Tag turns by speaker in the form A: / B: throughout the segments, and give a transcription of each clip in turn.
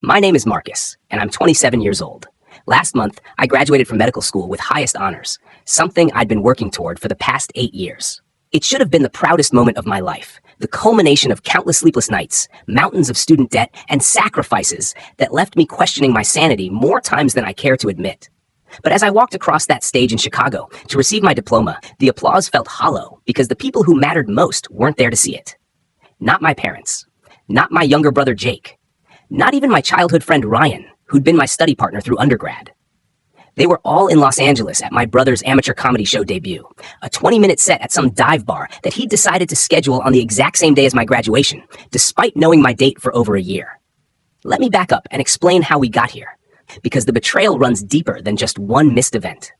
A: My name is Marcus, and I'm 27 years old. Last month, I graduated from medical school with highest honors, something I'd been working toward for the past 8 years. It should have been the proudest moment of my life, the culmination of countless sleepless nights, mountains of student debt, and sacrifices that left me questioning my sanity more times than I care to admit. But as I walked across that stage in Chicago to receive my diploma, the applause felt hollow because the people who mattered most weren't there to see it. Not my parents, not my younger brother Jake, not even my childhood friend Ryan, who'd been my study partner through undergrad. They were all in Los Angeles at my brother's amateur comedy show debut, a 20-minute set at some dive bar that he'd decided to schedule on the exact same day as my graduation, despite knowing my date for over a year. Let me back up and explain how we got here, because the betrayal runs deeper than just one missed event.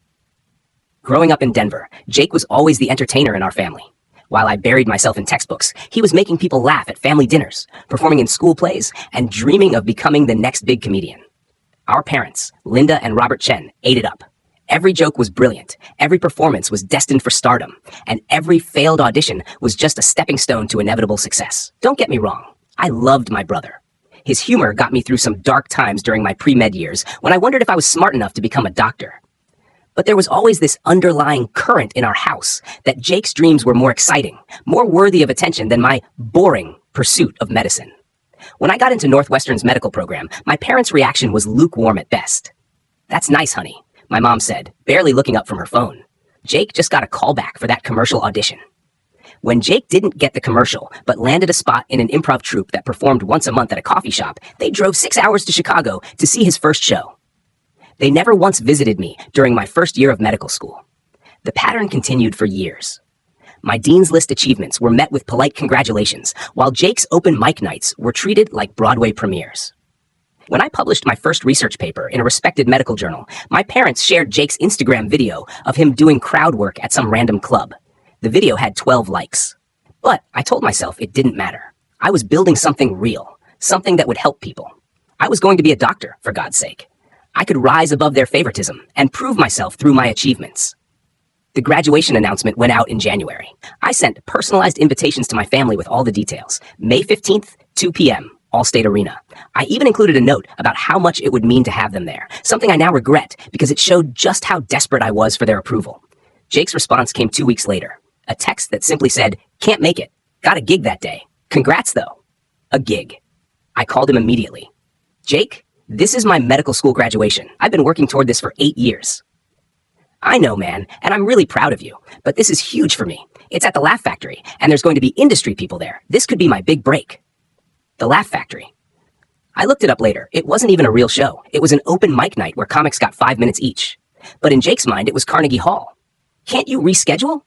A: Growing up in Denver, Jake was always the entertainer in our family. While I buried myself in textbooks, he was making people laugh at family dinners, performing in school plays, and dreaming of becoming the next big comedian. Our parents, Linda and Robert Chen, ate it up. Every joke was brilliant, every performance was destined for stardom, and every failed audition was just a stepping stone to inevitable success. Don't get me wrong, I loved my brother. His humor got me through some dark times during my pre-med years when I wondered if I was smart enough to become a doctor. But there was always this underlying current in our house that Jake's dreams were more exciting, more worthy of attention than my boring pursuit of medicine. When I got into Northwestern's medical program, my parents' reaction was lukewarm at best. "That's nice, honey," my mom said, barely looking up from her phone. "Jake just got a callback for that commercial audition." When Jake didn't get the commercial, but landed a spot in an improv troupe that performed once a month at a coffee shop, they drove 6 hours to Chicago to see his first show. They never once visited me during my first year of medical school. The pattern continued for years. My Dean's List achievements were met with polite congratulations, while Jake's open mic nights were treated like Broadway premieres. When I published my first research paper in a respected medical journal, my parents shared Jake's Instagram video of him doing crowd work at some random club. The video had 12 likes. But I told myself it didn't matter. I was building something real, something that would help people. I was going to be a doctor, for God's sake. I could rise above their favoritism and prove myself through my achievements. The graduation announcement went out in January. I sent personalized invitations to my family with all the details. May 15th, 2 p.m., Allstate Arena. I even included a note about how much it would mean to have them there, something I now regret because it showed just how desperate I was for their approval. Jake's response came 2 weeks later. A text that simply said, "Can't make it. Got a gig that day. Congrats, though." A gig. I called him immediately. "Jake, this is my medical school graduation. I've been working toward this for 8 years. "I know, man, and I'm really proud of you, but this is huge for me. It's at the Laugh Factory, and there's going to be industry people there. This could be my big break." The Laugh Factory. I looked it up later. It wasn't even a real show. It was an open mic night where comics got 5 minutes each. But in Jake's mind, it was Carnegie Hall. "Can't you reschedule?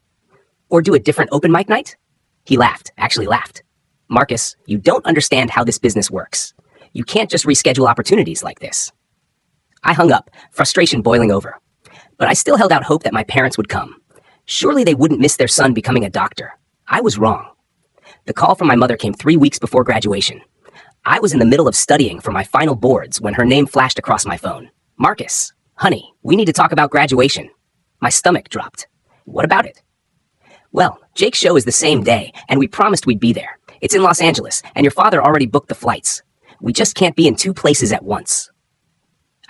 A: Or do a different open mic night?" He laughed, actually laughed. "Marcus, you don't understand how this business works. You can't just reschedule opportunities like this." I hung up, frustration boiling over. But I still held out hope that my parents would come. Surely they wouldn't miss their son becoming a doctor. I was wrong. The call from my mother came 3 weeks before graduation. I was in the middle of studying for my final boards when her name flashed across my phone. "Marcus, honey, we need to talk about graduation." My stomach dropped. "What about it?" "Well, Jake's show is the same day, and we promised we'd be there. It's in Los Angeles, and your father already booked the flights. We just can't be in 2 places at once."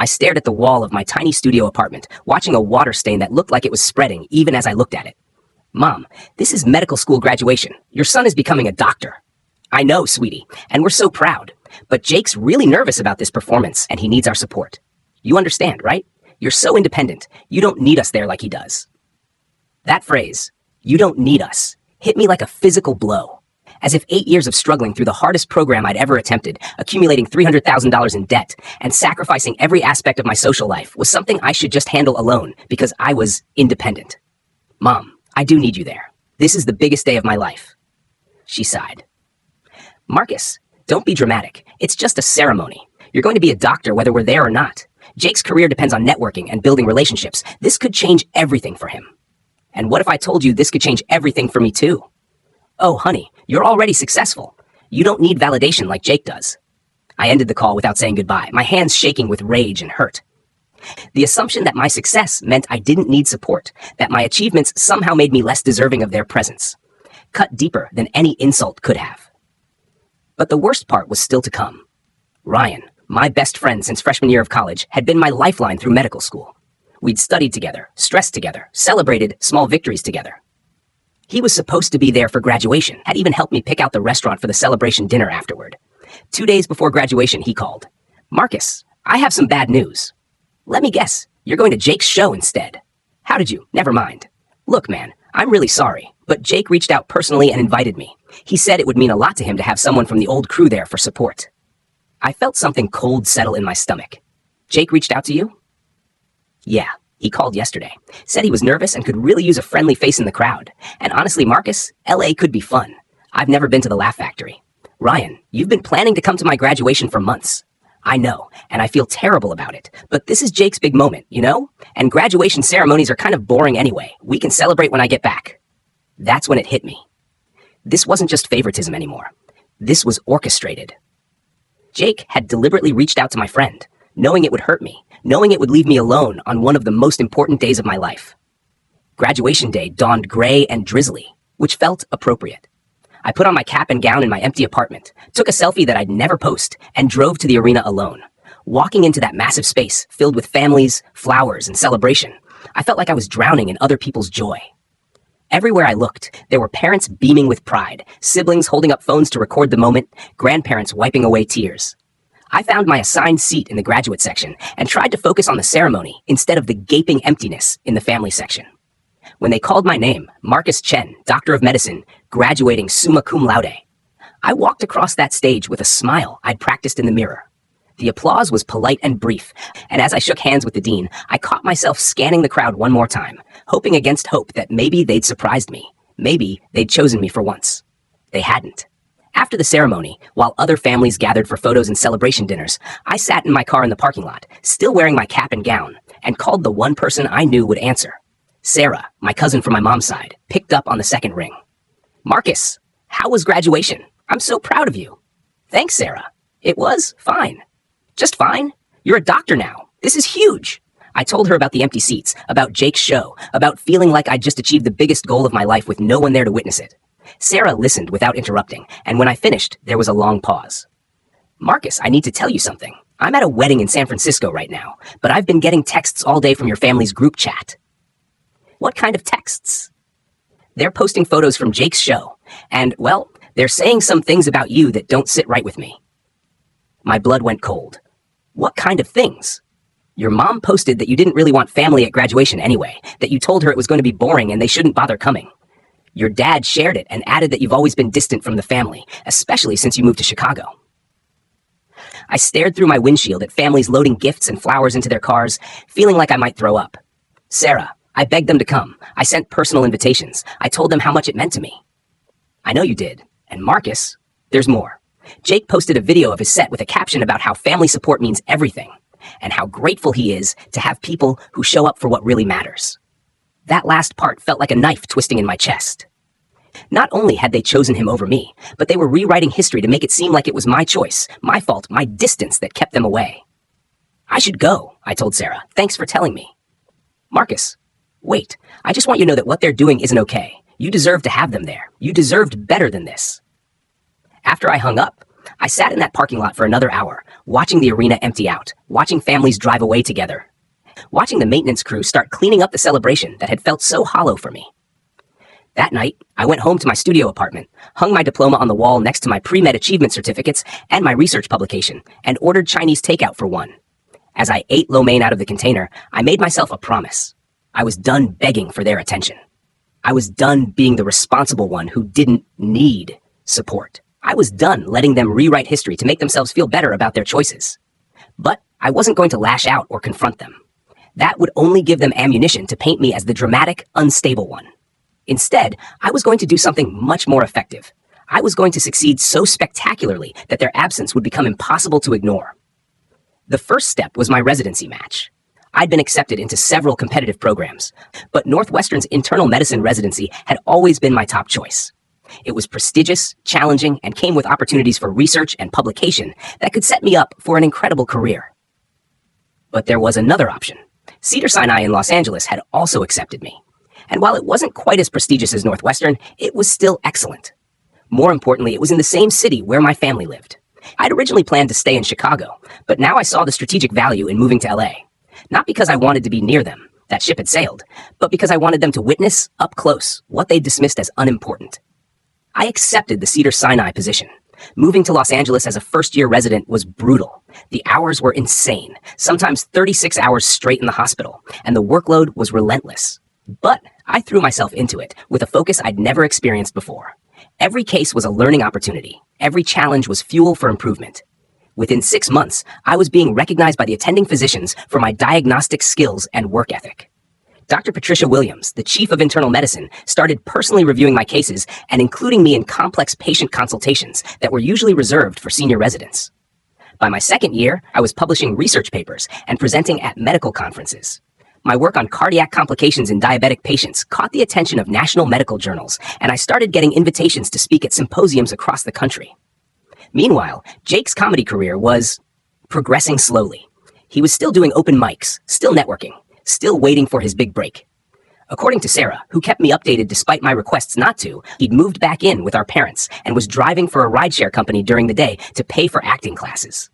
A: I stared at the wall of my tiny studio apartment, watching a water stain that looked like it was spreading even as I looked at it. "Mom, this is medical school graduation. Your son is becoming a doctor." "I know, sweetie, and we're so proud. But Jake's really nervous about this performance, and he needs our support. You understand, right? You're so independent. You don't need us there like he does." That phrase, "you don't need us," hit me like a physical blow. As if 8 years of struggling through the hardest program I'd ever attempted, accumulating $300,000 in debt, and sacrificing every aspect of my social life was something I should just handle alone because I was independent. "Mom, I do need you there. This is the biggest day of my life." She sighed. "Marcus, don't be dramatic. It's just a ceremony. You're going to be a doctor whether we're there or not. Jake's career depends on networking and building relationships. This could change everything for him." "And what if I told you this could change everything for me too?" "Oh, honey, you're already successful. You don't need validation like Jake does." I ended the call without saying goodbye, my hands shaking with rage and hurt. The assumption that my success meant I didn't need support, that my achievements somehow made me less deserving of their presence, cut deeper than any insult could have. But the worst part was still to come. Ryan, My best friend since freshman year of college had been my lifeline through medical school. We'd studied together, stressed together, celebrated small victories together. He was supposed to be there for graduation, had even helped me pick out the restaurant for the celebration dinner afterward. 2 days before graduation, he called. "Marcus, I have some bad news." "Let me guess, you're going to Jake's show instead." "How did you? Never mind." "Look, man, I'm really sorry, but Jake reached out personally and invited me. He said it would mean a lot to him to have someone from the old crew there for support." I felt something cold settle in my stomach. "Jake reached out to you?" "Yeah, he called yesterday. Said he was nervous and could really use a friendly face in the crowd. And honestly, Marcus, LA could be fun. I've never been to the Laugh Factory. Ryan, you've been planning to come to my graduation for months. I know, and I feel terrible about it, but this is Jake's big moment, you know? And graduation ceremonies are kind of boring anyway. We can celebrate when I get back." That's when it hit me. This wasn't just favoritism anymore. This was orchestrated. Jake had deliberately reached out to my friend, knowing it would hurt me, knowing it would leave me alone on one of the most important days of my life. Graduation day dawned gray and drizzly, which felt appropriate. I put on my cap and gown in my empty apartment, took a selfie that I'd never post, and drove to the arena alone. Walking into that massive space filled with families, flowers, and celebration, I felt like I was drowning in other people's joy. Everywhere I looked, there were parents beaming with pride, siblings holding up phones to record the moment, grandparents wiping away tears. I found my assigned seat in the graduate section and tried to focus on the ceremony instead of the gaping emptiness in the family section. When they called my name, Marcus Chen, Doctor of Medicine, graduating summa cum laude, I walked across that stage with a smile I'd practiced in the mirror. The applause was polite and brief, and as I shook hands with the dean, I caught myself scanning the crowd one more time, hoping against hope that maybe they'd surprised me. Maybe they'd chosen me for once. They hadn't. After the ceremony, while other families gathered for photos and celebration dinners, I sat in my car in the parking lot, still wearing my cap and gown, and called the one person I knew would answer. Sarah, my cousin from my mom's side, picked up on the second ring. "Marcus, how was graduation? I'm so proud of you." "Thanks, Sarah. It was fine." "Just fine? You're a doctor now. This is huge." I told her about the empty seats, about Jake's show, about feeling like I'd just achieved the biggest goal of my life with no one there to witness it. Sarah listened without interrupting, and when I finished, there was a long pause. "Marcus, I need to tell you something. I'm at a wedding in San Francisco right now, but I've been getting texts all day from your family's group chat." "What kind of texts?" "They're posting photos from Jake's show, and, well, they're saying some things about you that don't sit right with me." My blood went cold. "What kind of things?" "Your mom posted that you didn't really want family at graduation anyway, that you told her it was going to be boring and they shouldn't bother coming. Your dad shared it and added that you've always been distant from the family, especially since you moved to Chicago." I stared through my windshield at families loading gifts and flowers into their cars, feeling like I might throw up. "Sarah, I begged them to come. I sent personal invitations. I told them how much it meant to me." "I know you did. And Marcus, there's more. Jake posted a video of his set with a caption about how family support means everything, and how grateful he is to have people who show up for what really matters." That last part felt like a knife twisting in my chest. Not only had they chosen him over me, but they were rewriting history to make it seem like it was my choice, my fault, my distance that kept them away. "I should go," I told Sarah. "Thanks for telling me." "Marcus, wait. I just want you to know that what they're doing isn't okay. You deserve to have them there. You deserved better than this." After I hung up, I sat in that parking lot for another hour, watching the arena empty out, watching families drive away together, watching the maintenance crew start cleaning up the celebration that had felt so hollow for me. That night, I went home to my studio apartment, hung my diploma on the wall next to my pre-med achievement certificates and my research publication, and ordered Chinese takeout for one. As I ate lo mein out of the container, I made myself a promise. I was done begging for their attention. I was done being the responsible one who didn't need support. I was done letting them rewrite history to make themselves feel better about their choices. But I wasn't going to lash out or confront them. That would only give them ammunition to paint me as the dramatic, unstable one. Instead, I was going to do something much more effective. I was going to succeed so spectacularly that their absence would become impossible to ignore. The first step was my residency match. I'd been accepted into several competitive programs, but Northwestern's internal medicine residency had always been my top choice. It was prestigious, challenging, and came with opportunities for research and publication that could set me up for an incredible career. But there was another option. Cedars-Sinai in Los Angeles had also accepted me. And while it wasn't quite as prestigious as Northwestern, it was still excellent. More importantly, it was in the same city where my family lived. I'd originally planned to stay in Chicago, but now I saw the strategic value in moving to LA. Not because I wanted to be near them, that ship had sailed, but because I wanted them to witness, up close, what they dismissed as unimportant. I accepted the Cedars-Sinai position. Moving to Los Angeles as a first-year resident was brutal. The hours were insane, sometimes 36 hours straight in the hospital, and the workload was relentless. But I threw myself into it with a focus I'd never experienced before. Every case was a learning opportunity. Every challenge was fuel for improvement. Within 6 months, I was being recognized by the attending physicians for my diagnostic skills and work ethic. Dr. Patricia Williams, the chief of internal medicine, started personally reviewing my cases and including me in complex patient consultations that were usually reserved for senior residents. By my second year, I was publishing research papers and presenting at medical conferences. My work on cardiac complications in diabetic patients caught the attention of national medical journals, and I started getting invitations to speak at symposiums across the country. Meanwhile, Jake's comedy career was progressing slowly. He was still doing open mics, still networking, still waiting for his big break. According to Sarah, who kept me updated despite my requests not to, he'd moved back in with our parents and was driving for a rideshare company during the day to pay for acting classes.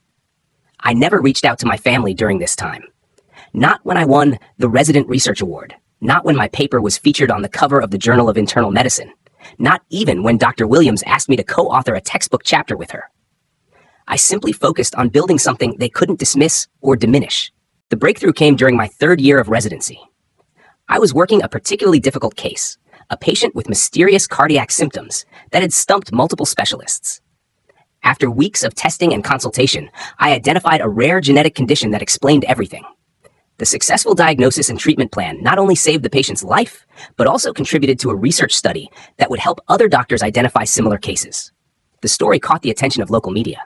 A: I never reached out to my family during this time. Not when I won the Resident Research Award, not when my paper was featured on the cover of the Journal of Internal Medicine, not even when Dr. Williams asked me to co-author a textbook chapter with her. I simply focused on building something they couldn't dismiss or diminish. The breakthrough came during my third year of residency. I was working a particularly difficult case, a patient with mysterious cardiac symptoms that had stumped multiple specialists. After weeks of testing and consultation, I identified a rare genetic condition that explained everything. The successful diagnosis and treatment plan not only saved the patient's life, but also contributed to a research study that would help other doctors identify similar cases. The story caught the attention of local media.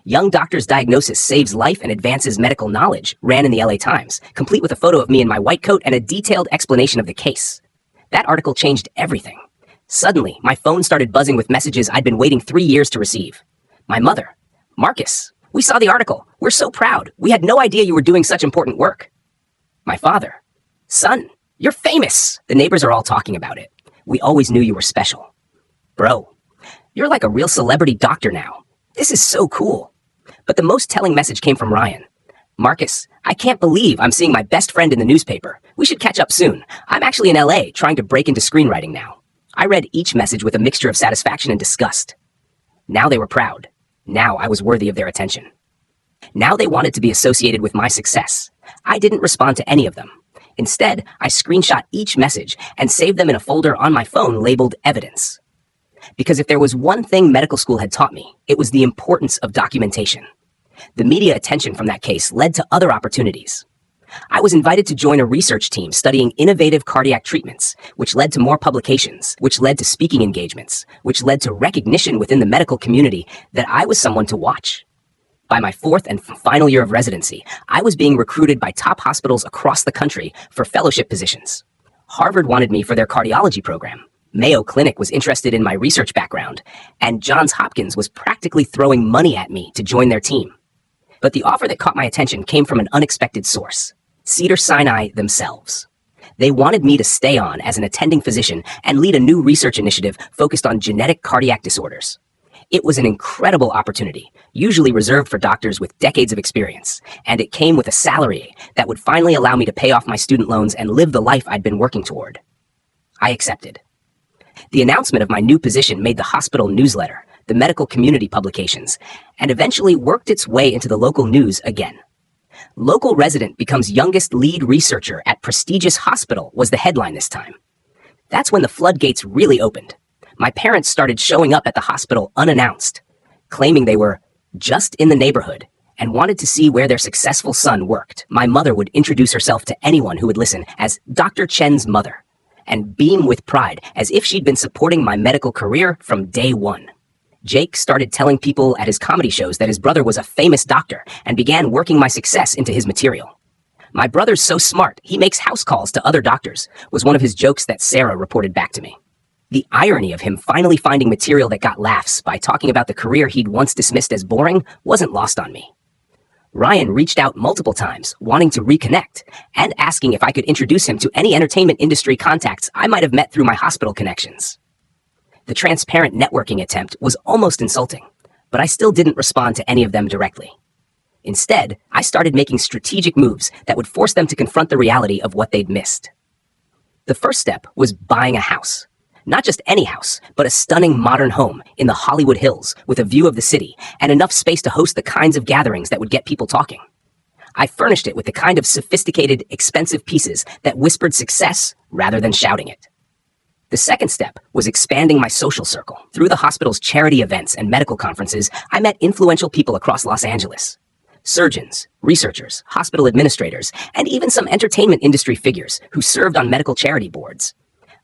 A: Young Doctor's Diagnosis Saves Life and Advances Medical Knowledge ran in the LA Times, complete with a photo of me in my white coat and a detailed explanation of the case. That article changed everything. Suddenly, my phone started buzzing with messages I'd been waiting 3 years to receive. My mother, Marcus, we saw the article. We're so proud. We had no idea you were doing such important work. My father, son, you're famous. The neighbors are all talking about it. We always knew you were special. Bro, you're like a real celebrity doctor now. This is so cool. But the most telling message came from Ryan. Marcus, I can't believe I'm seeing my best friend in the newspaper. We should catch up soon. I'm actually in LA trying to break into screenwriting now. I read each message with a mixture of satisfaction and disgust. Now they were proud. Now I was worthy of their attention. Now they wanted to be associated with my success. I didn't respond to any of them. Instead, I screenshot each message and saved them in a folder on my phone labeled evidence. Because if there was one thing medical school had taught me, it was the importance of documentation. The media attention from that case led to other opportunities. I was invited to join a research team studying innovative cardiac treatments, which led to more publications, which led to speaking engagements, which led to recognition within the medical community that I was someone to watch. By my fourth and final year of residency, I was being recruited by top hospitals across the country for fellowship positions. Harvard wanted me for their cardiology program. Mayo Clinic was interested in my research background, and Johns Hopkins was practically throwing money at me to join their team. But the offer that caught my attention came from an unexpected source, Cedars-Sinai themselves. They wanted me to stay on as an attending physician and lead a new research initiative focused on genetic cardiac disorders. It was an incredible opportunity, usually reserved for doctors with decades of experience, and it came with a salary that would finally allow me to pay off my student loans and live the life I'd been working toward. I accepted. The announcement of my new position made the hospital newsletter, the medical community publications, and eventually worked its way into the local news again. Local resident becomes youngest lead researcher at prestigious hospital was the headline this time. That's when the floodgates really opened. My parents started showing up at the hospital unannounced, claiming they were just in the neighborhood and wanted to see where their successful son worked. My mother would introduce herself to anyone who would listen as Dr. Chen's mother and beam with pride as if she'd been supporting my medical career from day one. Jake started telling people at his comedy shows that his brother was a famous doctor and began working my success into his material. My brother's so smart, he makes house calls to other doctors, was one of his jokes that Sarah reported back to me. The irony of him finally finding material that got laughs by talking about the career he'd once dismissed as boring wasn't lost on me. Ryan reached out multiple times, wanting to reconnect, and asking if I could introduce him to any entertainment industry contacts I might have met through my hospital connections. The transparent networking attempt was almost insulting. but I still didn't respond to any of them directly. Instead, I started making strategic moves that would force them to confront the reality of what they'd missed. The first step was buying a house. Not just any house, but a stunning modern home in the Hollywood Hills with a view of the city and enough space to host the kinds of gatherings that would get people talking. I furnished it with the kind of sophisticated, expensive pieces that whispered success rather than shouting it. The second step was expanding my social circle. Through the hospital's charity events and medical conferences, I met influential people across Los Angeles. Surgeons, researchers, hospital administrators, and even some entertainment industry figures who served on medical charity boards.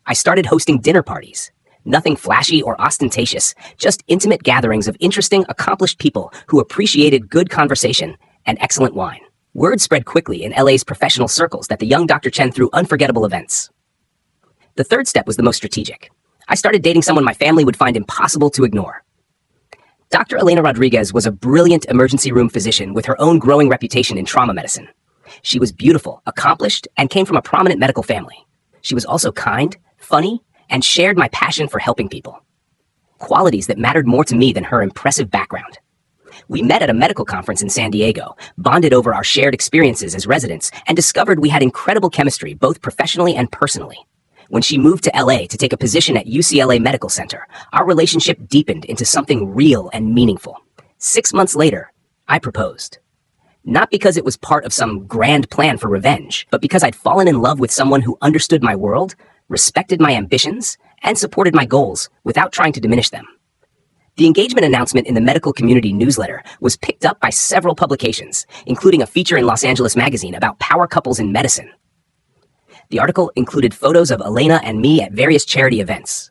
A: I started hosting dinner parties. Nothing flashy or ostentatious, just intimate gatherings of interesting, accomplished people who appreciated good conversation and excellent wine. Word spread quickly in LA's professional circles that the young Dr. Chen threw unforgettable events. The third step was the most strategic. I started dating someone my family would find impossible to ignore. Dr. Elena Rodriguez was a brilliant emergency room physician with her own growing reputation in trauma medicine. She was beautiful, accomplished, and came from a prominent medical family. She was also kind, funny, and shared my passion for helping people. Qualities that mattered more to me than her impressive background. We met at a medical conference in San Diego, bonded over our shared experiences as residents, and discovered we had incredible chemistry both professionally and personally. When she moved to LA to take a position at UCLA Medical Center, our relationship deepened into something real and meaningful. 6 months later, I proposed. Not because it was part of some grand plan for revenge, but because I'd fallen in love with someone who understood my world, respected my ambitions, and supported my goals without trying to diminish them. The engagement announcement in the medical community newsletter was picked up by several publications, including a feature in Los Angeles Magazine about power couples in medicine. The article included photos of Elena and me at various charity events,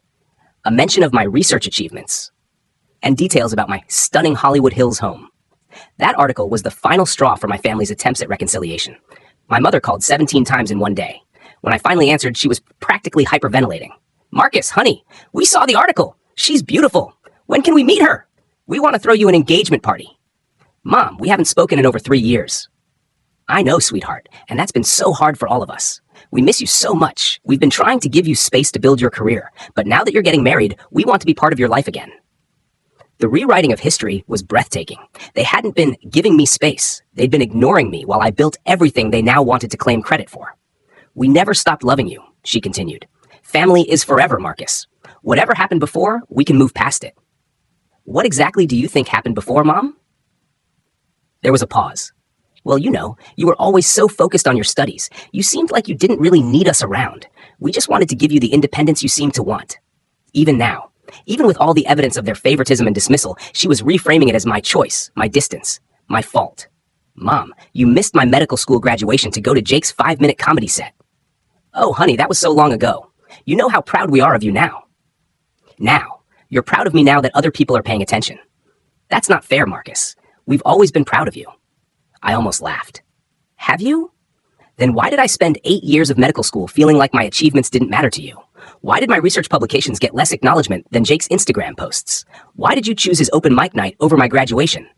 A: a mention of my research achievements, and details about my stunning Hollywood Hills home. That article was the final straw for my family's attempts at reconciliation. My mother called 17 times in one day. When I finally answered, she was practically hyperventilating. "Marcus, honey, we saw the article. She's beautiful. When can we meet her? We want to throw you an engagement party." "Mom, we haven't spoken in over 3 years." "I know, sweetheart, and that's been so hard for all of us. We miss you so much. We've been trying to give you space to build your career, but now that you're getting married, we want to be part of your life again." The rewriting of history was breathtaking. They hadn't been giving me space. They'd been ignoring me while I built everything they now wanted to claim credit for. "We never stopped loving you," she continued. "Family is forever, Marcus. Whatever happened before, we can move past it." "What exactly do you think happened before, Mom?" There was a pause. "Well, you were always so focused on your studies. You seemed like you didn't really need us around. We just wanted to give you the independence you seemed to want." Even now, even with all the evidence of their favoritism and dismissal, she was reframing it as my choice, my distance, my fault. "Mom, you missed my medical school graduation to go to Jake's 5-minute comedy set." "Oh, honey, that was so long ago. You know how proud we are of you now." "Now, you're proud of me now that other people are paying attention." "That's not fair, Marcus. We've always been proud of you." I almost laughed. "Have you? Then why did I spend 8 years of medical school feeling like my achievements didn't matter to you? Why did my research publications get less acknowledgement than Jake's Instagram posts? Why did you choose his open mic night over my graduation?"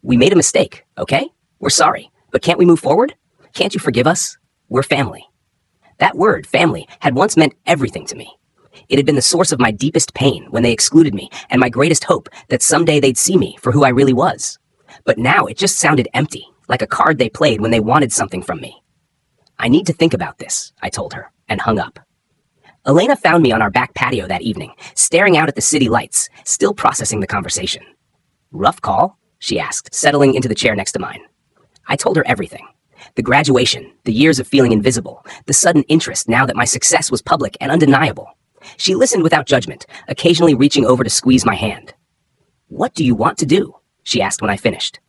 A: "We made a mistake, okay? We're sorry, but can't we move forward? Can't you forgive us? We're family." That word, family, had once meant everything to me. It had been the source of my deepest pain when they excluded me, and my greatest hope that someday they'd see me for who I really was. But now it just sounded empty, like a card they played when they wanted something from me. "I need to think about this," I told her, and hung up. Elena found me on our back patio that evening, staring out at the city lights, still processing the conversation. "Rough call?" she asked, settling into the chair next to mine. I told her everything. The graduation, the years of feeling invisible, the sudden interest now that my success was public and undeniable. She listened without judgment, occasionally reaching over to squeeze my hand. "What do you want to do?" she asked when I finished.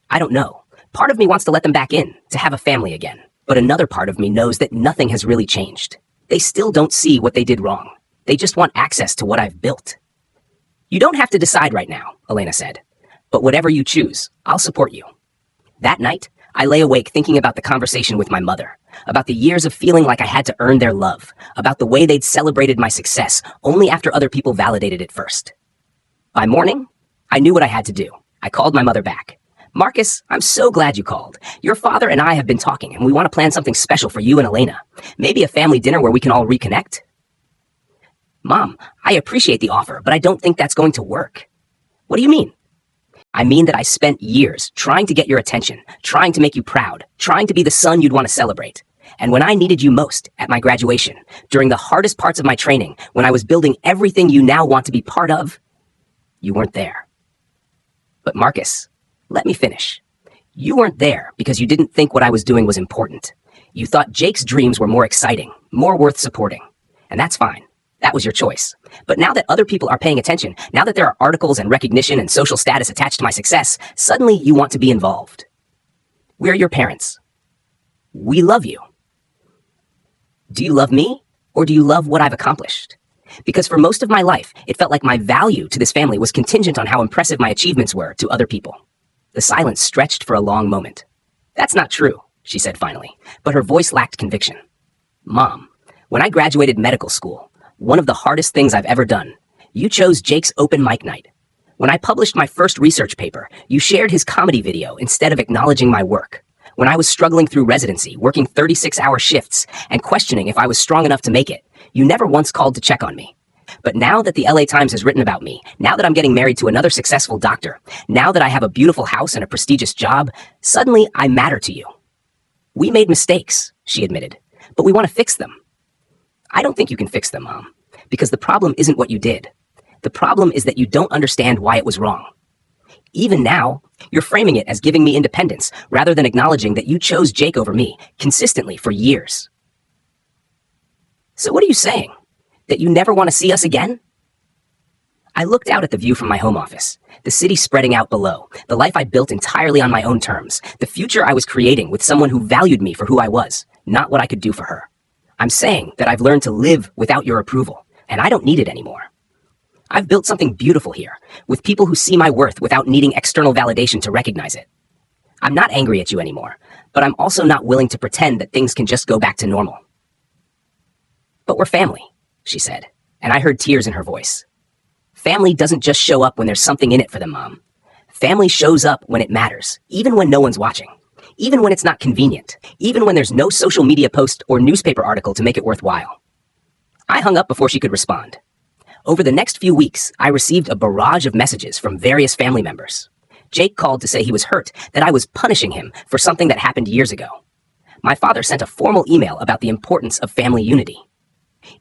A: "I don't know. Part of me wants to let them back in, to have a family again. But another part of me knows that nothing has really changed. They still don't see what they did wrong. They just want access to what I've built." "You don't have to decide right now," Elena said. "But whatever you choose, I'll support you." That night, I lay awake thinking about the conversation with my mother, about the years of feeling like I had to earn their love, about the way they'd celebrated my success only after other people validated it first. By morning, I knew what I had to do. I called my mother back. "Marcus, I'm so glad you called. Your father and I have been talking, and we want to plan something special for you and Elena. Maybe a family dinner where we can all reconnect." "Mom, I appreciate the offer, but I don't think that's going to work." What do you mean? I mean that I spent years trying to get your attention, trying to make you proud, trying to be the son you'd want to celebrate. And when I needed you most, at my graduation, during the hardest parts of my training, when I was building everything you now want to be part of, you weren't there. But Marcus, let me finish. You weren't there because you didn't think what I was doing was important. You thought Jake's dreams were more exciting, more worth supporting. And that's fine. That was your choice. But now that other people are paying attention, now that there are articles and recognition and social status attached to my success, suddenly you want to be involved. We're your parents. We love you. Do you love me, or do you love what I've accomplished? Because for most of my life, it felt like my value to this family was contingent on how impressive my achievements were to other people. The silence stretched for a long moment. That's not true, she said finally, but her voice lacked conviction. Mom, when I graduated medical school, one of the hardest things I've ever done, you chose Jake's open mic night. When I published my first research paper, you shared his comedy video instead of acknowledging my work. When I was struggling through residency, working 36-hour shifts, and questioning if I was strong enough to make it, you never once called to check on me. But now that the LA Times has written about me, now that I'm getting married to another successful doctor, now that I have a beautiful house and a prestigious job, suddenly I matter to you. We made mistakes, she admitted, but we want to fix them. I don't think you can fix them, Mom, because the problem isn't what you did. The problem is that you don't understand why it was wrong. Even now, you're framing it as giving me independence rather than acknowledging that you chose Jake over me consistently for years. So what are you saying? That you never want to see us again? I looked out at the view from my home office, the city spreading out below, the life I built entirely on my own terms, the future I was creating with someone who valued me for who I was, not what I could do for her. I'm saying that I've learned to live without your approval, and I don't need it anymore. I've built something beautiful here, with people who see my worth without needing external validation to recognize it. I'm not angry at you anymore, but I'm also not willing to pretend that things can just go back to normal. But we're family, she said, and I heard tears in her voice. Family doesn't just show up when there's something in it for them, Mom. Family shows up when it matters, even when no one's watching, even when it's not convenient, even when there's no social media post or newspaper article to make it worthwhile. I hung up before she could respond. Over the next few weeks, I received a barrage of messages from various family members. Jake called to say he was hurt that I was punishing him for something that happened years ago. My father sent a formal email about the importance of family unity.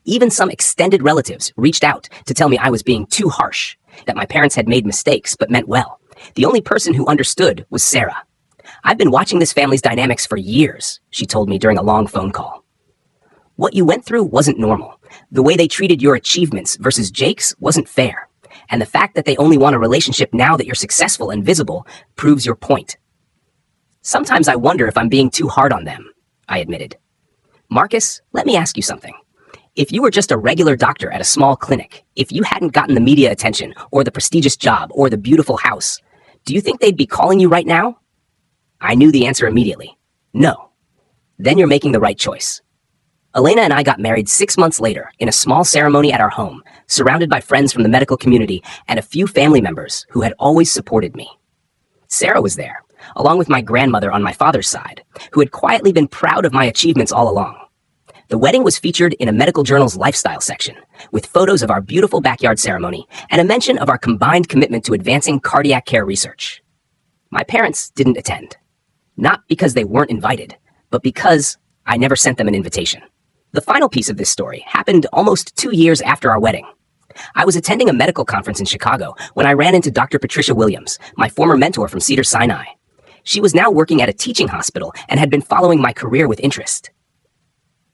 A: Even some extended relatives reached out to tell me I was being too harsh, that my parents had made mistakes but meant well. The only person who understood was Sarah. I've been watching this family's dynamics for years, she told me during a long phone call. What you went through wasn't normal. The way they treated your achievements versus Jake's wasn't fair. And the fact that they only want a relationship now that you're successful and visible proves your point. Sometimes I wonder if I'm being too hard on them, I admitted. Marcus, let me ask you something. If you were just a regular doctor at a small clinic, if you hadn't gotten the media attention or the prestigious job or the beautiful house, do you think they'd be calling you right now? I knew the answer immediately. No. Then you're making the right choice. Elena and I got married 6 months later in a small ceremony at our home, surrounded by friends from the medical community and a few family members who had always supported me. Sarah was there, along with my grandmother on my father's side, who had quietly been proud of my achievements all along. The wedding was featured in a medical journal's lifestyle section, with photos of our beautiful backyard ceremony and a mention of our combined commitment to advancing cardiac care research. My parents didn't attend, not because they weren't invited, but because I never sent them an invitation. The final piece of this story happened almost 2 years after our wedding. I was attending a medical conference in Chicago when I ran into Dr. Patricia Williams, my former mentor from Cedars-Sinai. She was now working at a teaching hospital and had been following my career with interest.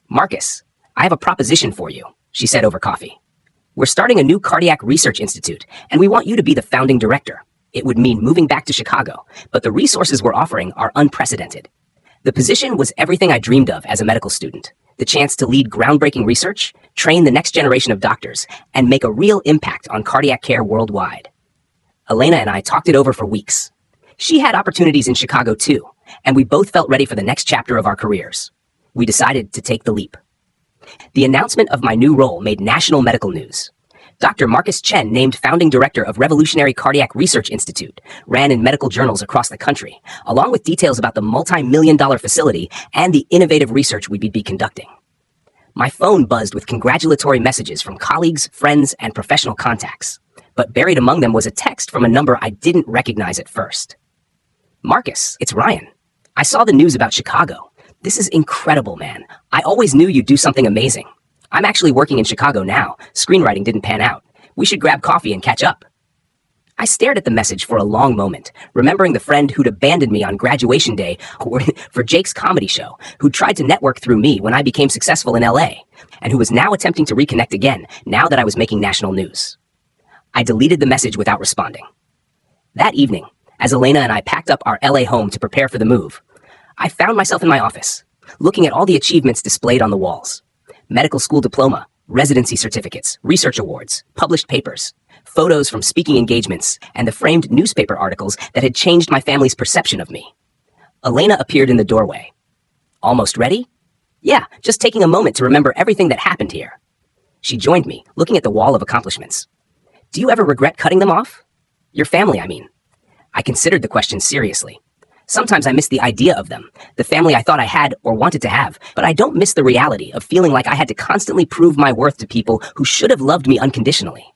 A: Marcus, I have a proposition for you, she said over coffee. We're starting a new cardiac research institute, and we want you to be the founding director. It would mean moving back to Chicago, but the resources we're offering are unprecedented. The position was everything I dreamed of as a medical student. The chance to lead groundbreaking research, train the next generation of doctors, and make a real impact on cardiac care worldwide. Elena and I talked it over for weeks. She had opportunities in Chicago too, and we both felt ready for the next chapter of our careers. We decided to take the leap. The announcement of my new role made national medical news. Dr. Marcus Chen, named founding director of Revolutionary Cardiac Research Institute, ran in medical journals across the country, along with details about the multi-million-dollar facility and the innovative research we'd be conducting. My phone buzzed with congratulatory messages from colleagues, friends, and professional contacts. but buried among them was a text from a number I didn't recognize at first. "Marcus, it's Ryan. I saw the news about Chicago. This is incredible, man. I always knew you'd do something amazing. I'm actually working in Chicago now. Screenwriting didn't pan out. We should grab coffee and catch up." I stared at the message for a long moment, remembering the friend who'd abandoned me on graduation day for Jake's comedy show, who'd tried to network through me when I became successful in LA, and who was now attempting to reconnect again now that I was making national news. I deleted the message without responding. That evening, as Elena and I packed up our LA home to prepare for the move, I found myself in my office, looking at all the achievements displayed on the walls. Medical school diploma, residency certificates, research awards, published papers, photos from speaking engagements, and the framed newspaper articles that had changed my family's perception of me. Elena appeared in the doorway. "Almost ready?" "Yeah, just taking a moment to remember everything that happened here." She joined me, looking at the wall of accomplishments. "Do you ever regret cutting them off? Your family, I mean." I considered the question seriously. Sometimes I miss the idea of them, the family I thought I had or wanted to have, but I don't miss the reality of feeling like I had to constantly prove my worth to people who should have loved me unconditionally.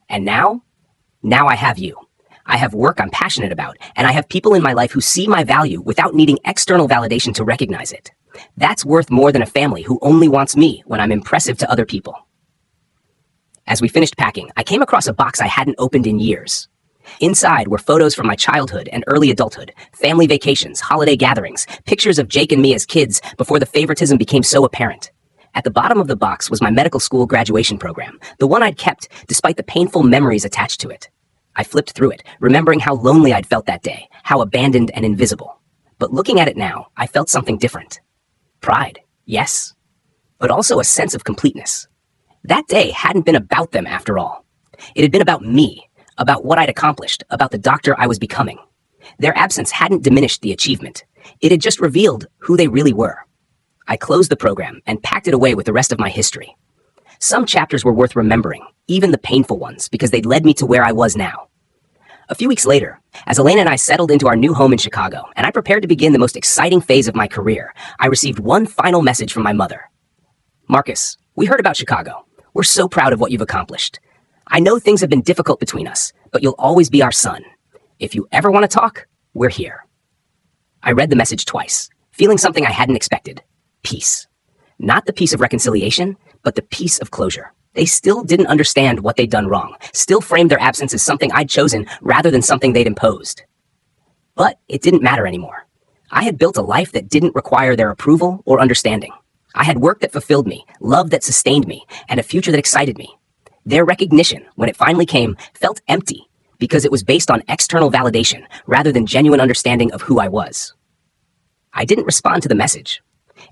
A: And now I have you. I have work I'm passionate about, and I have people in my life who see my value without needing external validation to recognize it. That's worth more than a family who only wants me when I'm impressive to other people. As we finished packing, I came across a box I hadn't opened in years. Inside were photos from my childhood and early adulthood, family vacations, holiday gatherings, pictures of Jake and me as kids before the favoritism became so apparent. At the bottom of the box was my medical school graduation program, the one I'd kept despite the painful memories attached to it. I flipped through it, remembering how lonely I'd felt that day, how abandoned and invisible. But looking at it now, I felt something different. Pride, yes, but also a sense of completeness. That day hadn't been about them after all. It had been about me, about what I'd accomplished, about the doctor I was becoming. Their absence hadn't diminished the achievement. It had just revealed who they really were. I closed the program and packed it away with the rest of my history. Some chapters were worth remembering, even the painful ones, because they'd led me to where I was now. A few weeks later, as Elena and I settled into our new home in Chicago, and I prepared to begin the most exciting phase of my career, I received one final message from my mother. "Marcus, we heard about Chicago. We're so proud of what you've accomplished. I know things have been difficult between us, but you'll always be our son. If you ever want to talk, we're here." I read the message twice, feeling something I hadn't expected. Peace. Not the peace of reconciliation, but the peace of closure. They still didn't understand what they'd done wrong, still framed their absence as something I'd chosen rather than something they'd imposed. But it didn't matter anymore. I had built a life that didn't require their approval or understanding. I had work that fulfilled me, love that sustained me, and a future that excited me. Their recognition, when it finally came, felt empty because it was based on external validation rather than genuine understanding of who I was. I didn't respond to the message.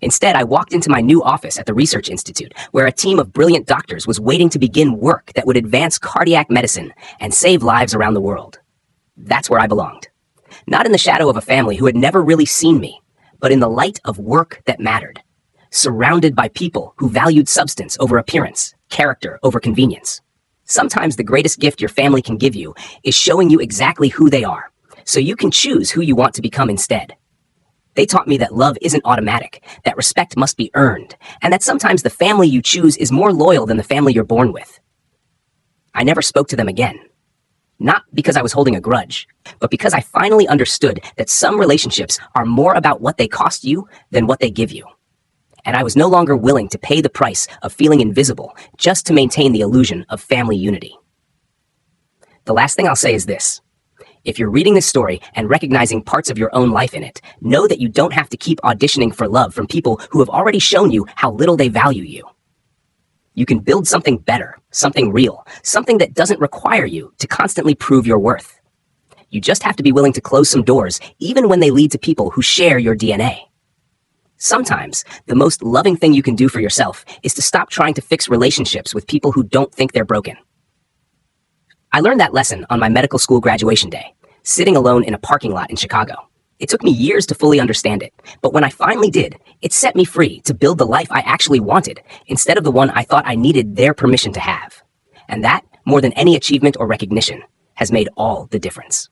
A: Instead, I walked into my new office at the Research Institute, where a team of brilliant doctors was waiting to begin work that would advance cardiac medicine and save lives around the world. That's where I belonged. Not in the shadow of a family who had never really seen me, but in the light of work that mattered, surrounded by people who valued substance over appearance, character over convenience. Sometimes the greatest gift your family can give you is showing you exactly who they are, so you can choose who you want to become instead. They taught me that love isn't automatic, that respect must be earned, and that sometimes the family you choose is more loyal than the family you're born with. I never spoke to them again. Not because I was holding a grudge, but because I finally understood that some relationships are more about what they cost you than what they give you. And I was no longer willing to pay the price of feeling invisible just to maintain the illusion of family unity. The last thing I'll say is this. If you're reading this story and recognizing parts of your own life in it, know that you don't have to keep auditioning for love from people who have already shown you how little they value you. You can build something better, something real, something that doesn't require you to constantly prove your worth. You just have to be willing to close some doors, even when they lead to people who share your DNA. Sometimes, the most loving thing you can do for yourself is to stop trying to fix relationships with people who don't think they're broken. I learned that lesson on my medical school graduation day, sitting alone in a parking lot in Chicago. It took me years to fully understand it, but when I finally did, it set me free to build the life I actually wanted, instead of the one I thought I needed their permission to have. And that, more than any achievement or recognition, has made all the difference.